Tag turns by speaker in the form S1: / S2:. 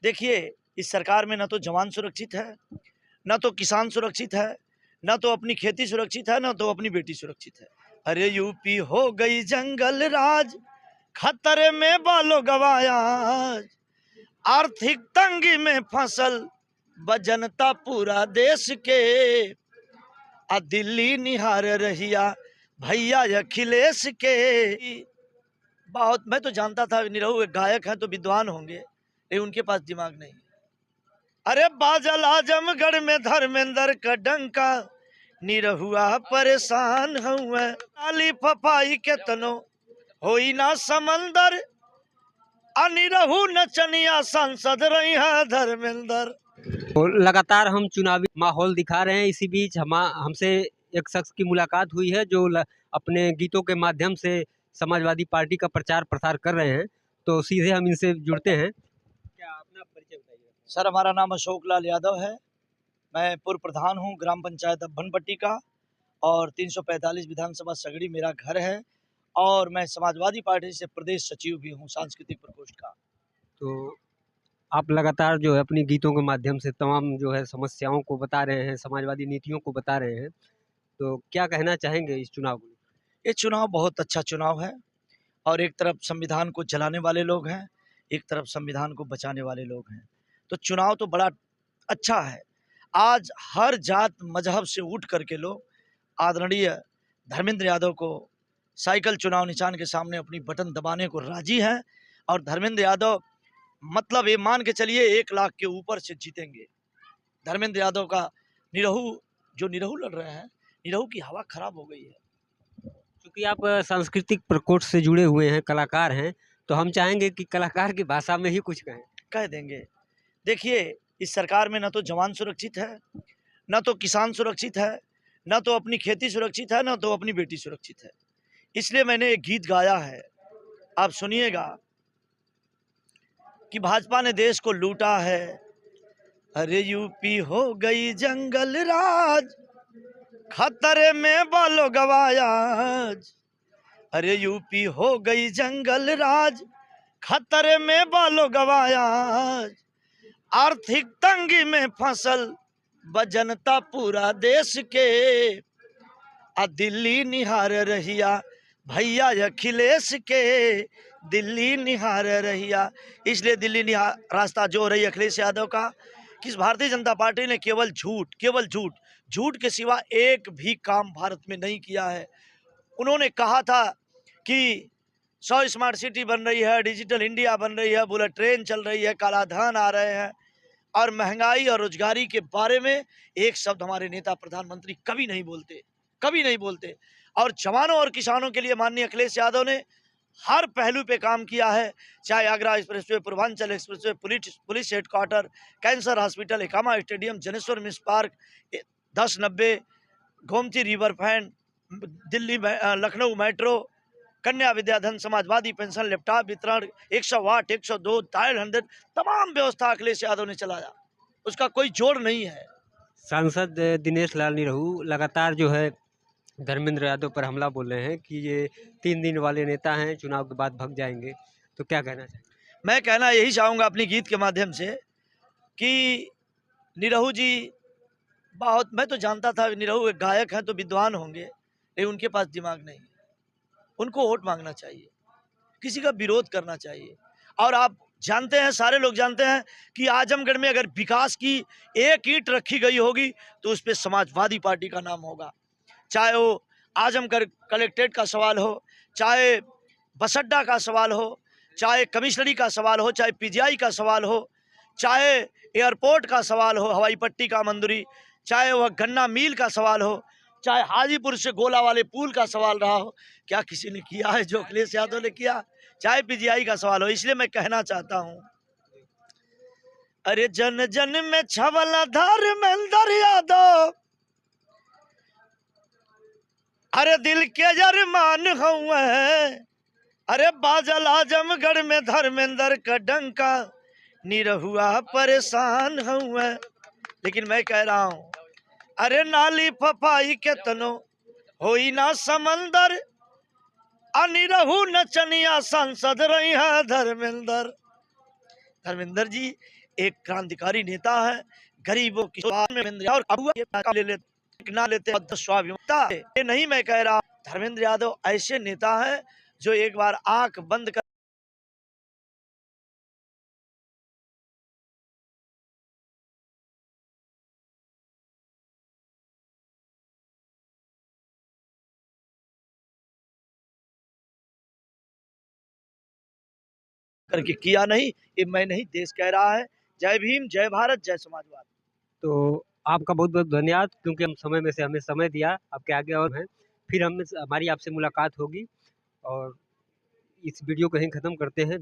S1: देखिए, इस सरकार में न तो जवान सुरक्षित है, न तो किसान सुरक्षित है, न तो अपनी खेती सुरक्षित है, न तो अपनी बेटी सुरक्षित है। अरे यूपी हो गई जंगल राज, खतरे में बालो गवाया, आर्थिक तंगी में फसल बजनता पूरा देश के, आ दिल्ली निहार रहिया भैया अखिलेश के। बहुत मैं तो जानता था निरहु एक गायक हैं तो विद्वान होंगे, लेकिन उनके पास दिमाग नहीं। अरे बाजल आजमगढ़ में धर्मेंद्र का डंका, निरहुआ परेशान हुआ, आली फफाई के तनो होई ना समंदर, अनिरहु नचनिया सांसद रही है धर्मेंद्र।
S2: तो लगातार हम चुनावी माहौल दिखा रहे हैं। इसी बीच हमसे एक शख्स की मुलाकात हुई है जो अपने गीतों के माध्यम से समाजवादी पार्टी का प्रचार प्रसार कर रहे हैं, तो सीधे हम इनसे जुड़ते हैं। क्या अपना परिचय बताइए।
S1: सर, हमारा नाम अशोक लाल यादव है। मैं पूर्व प्रधान हूँ ग्राम पंचायत अभनपट्टी का, और 345 विधानसभा सगड़ी मेरा घर है, और मैं समाजवादी पार्टी से प्रदेश सचिव भी हूँ सांस्कृतिक प्रकोष्ठ का।
S2: तो आप लगातार जो है अपनी गीतों के माध्यम से तमाम जो है समस्याओं को बता रहे हैं, समाजवादी नीतियों को बता रहे हैं, तो क्या कहना चाहेंगे इस चुनाव को?
S1: ये चुनाव बहुत अच्छा चुनाव है, और एक तरफ संविधान को जलाने वाले लोग हैं, एक तरफ संविधान को बचाने वाले लोग हैं। तो चुनाव तो बड़ा अच्छा है। आज हर जात मजहब से उठ करके लोग आदरणीय धर्मेंद्र यादव को साइकिल चुनाव निशान के सामने अपनी बटन दबाने को राजी हैं, और धर्मेंद्र यादव मतलब ये मान के चलिए 1 लाख के ऊपर से जीतेंगे। धर्मेंद्र यादव का जो निरहु लड़ रहे हैं, निरहु की हवा खराब हो गई है।
S2: क्योंकि आप सांस्कृतिक प्रकोष्ठ से जुड़े हुए हैं, कलाकार हैं, तो हम चाहेंगे कि कलाकार की भाषा में ही कुछ कहें।
S1: कह देंगे। देखिए, इस सरकार में न तो जवान सुरक्षित है, न तो किसान सुरक्षित है, न तो अपनी खेती सुरक्षित है, न तो अपनी बेटी सुरक्षित है। इसलिए मैंने एक गीत गाया है, आप सुनिएगा कि भाजपा ने देश को लूटा है, अरे यूपी हो गई जंगल राज, खतरे में बालो गवाया, अरे यूपी हो गई जंगल राज, खतरे में बालो गवाया, आर्थिक तंगी में फसल बजनता पूरा देश के, आ दिल्ली निहार रहिया भैया अखिलेश के, दिल्ली निहार रहिया। इसलिए दिल्ली निहार रास्ता जो रही अखिलेश यादव का, कि भारतीय जनता पार्टी ने केवल झूठ के सिवा एक भी काम भारत में नहीं किया है। उन्होंने कहा था कि 100 स्मार्ट सिटी बन रही है, डिजिटल इंडिया बन रही है, बुलेट ट्रेन चल रही है, काला धन आ रहे हैं, और महंगाई और रोजगारी के बारे में एक शब्द हमारे नेता प्रधानमंत्री कभी नहीं बोलते। और जवानों और किसानों के लिए माननीय अखिलेश यादव ने हर पहलू पे काम किया है, चाहे Agra expressway, Purvanchal expressway, police headquarters, cancer hospital, Ekana stadium, Janeshwar Mishra park, 1090, Gomti river front, Delhi Lucknow metro, Kanya Vidyadhan, Samajwadi pension, laptop वितरण, 108, 102, डायल 100, तमाम व्यवस्था अखिलेश यादव ने चलाया, उसका कोई जोड़ नहीं है।
S2: सांसद दिनेश लाल निरहू लगातार जो है धर्मेंद्र यादव पर हमला बोल रहे हैं कि ये 3 दिन वाले नेता हैं, चुनाव के बाद भग जाएंगे, तो क्या कहना चाहिए?
S1: मैं कहना यही चाहूँगा अपनी गीत के माध्यम से कि निरहु जी मैं तो जानता था निरहु एक गायक हैं तो विद्वान होंगे, लेकिन उनके पास दिमाग नहीं। उनको वोट मांगना चाहिए, किसी का विरोध करना चाहिए। और आप जानते हैं, सारे लोग जानते हैं कि आजमगढ़ में अगर विकास की एक ईंट रखी गई होगी तो उस पर समाजवादी पार्टी का नाम होगा। चाहे वो आजमगढ़ कलेक्ट्रेट का सवाल हो, चाहे बस अड्डा का सवाल हो, चाहे कमिश्नरी का सवाल हो, चाहे पीजीआई का सवाल हो, चाहे एयरपोर्ट का सवाल हो, हवाई पट्टी का मंजूरी, चाहे वह गन्ना मिल का सवाल हो, चाहे हाजीपुर से गोला वाले पुल का सवाल रहा हो, क्या किसी ने किया है जो अखिलेश यादव ने किया? चाहे पीजीआई का सवाल हो। इसलिए मैं कहना चाहता हूं, अरे जन जन में छवला धर्मेंद्र यादव, अरे दिल के जरमान हुए, अरे बाजल आजमगढ़ में धर्मेंद्र का डंका, निरहुआ परेशान हुए। लेकिन मैं कह रहा हूं, अरे नाली फफाई के तनो होई ना समंदर, अनिरहु नचनिया सांसद रही है धर्मेंद्र। धर्मेंद्र जी एक क्रांतिकारी नेता है, गरीबों की स्वार्थ में धर्मेंद्र और अबुआ ये ले लेते ना लेते स्वाभिमानता है। ये नहीं मैं कह रहा, धर्मेंद्र यादव ऐसे नेता है जो एक बार आंख बंद करके किया नहीं, ये मैं नहीं देश कह रहा है। जय भीम, जय भारत, जय समाजवाद।
S2: तो आपका बहुत बहुत धन्यवाद, क्योंकि हम समय में से हमें समय दिया, आपके आगे और हैं, फिर हमारी आपसे मुलाकात होगी और इस वीडियो को यहीं ख़त्म करते हैं।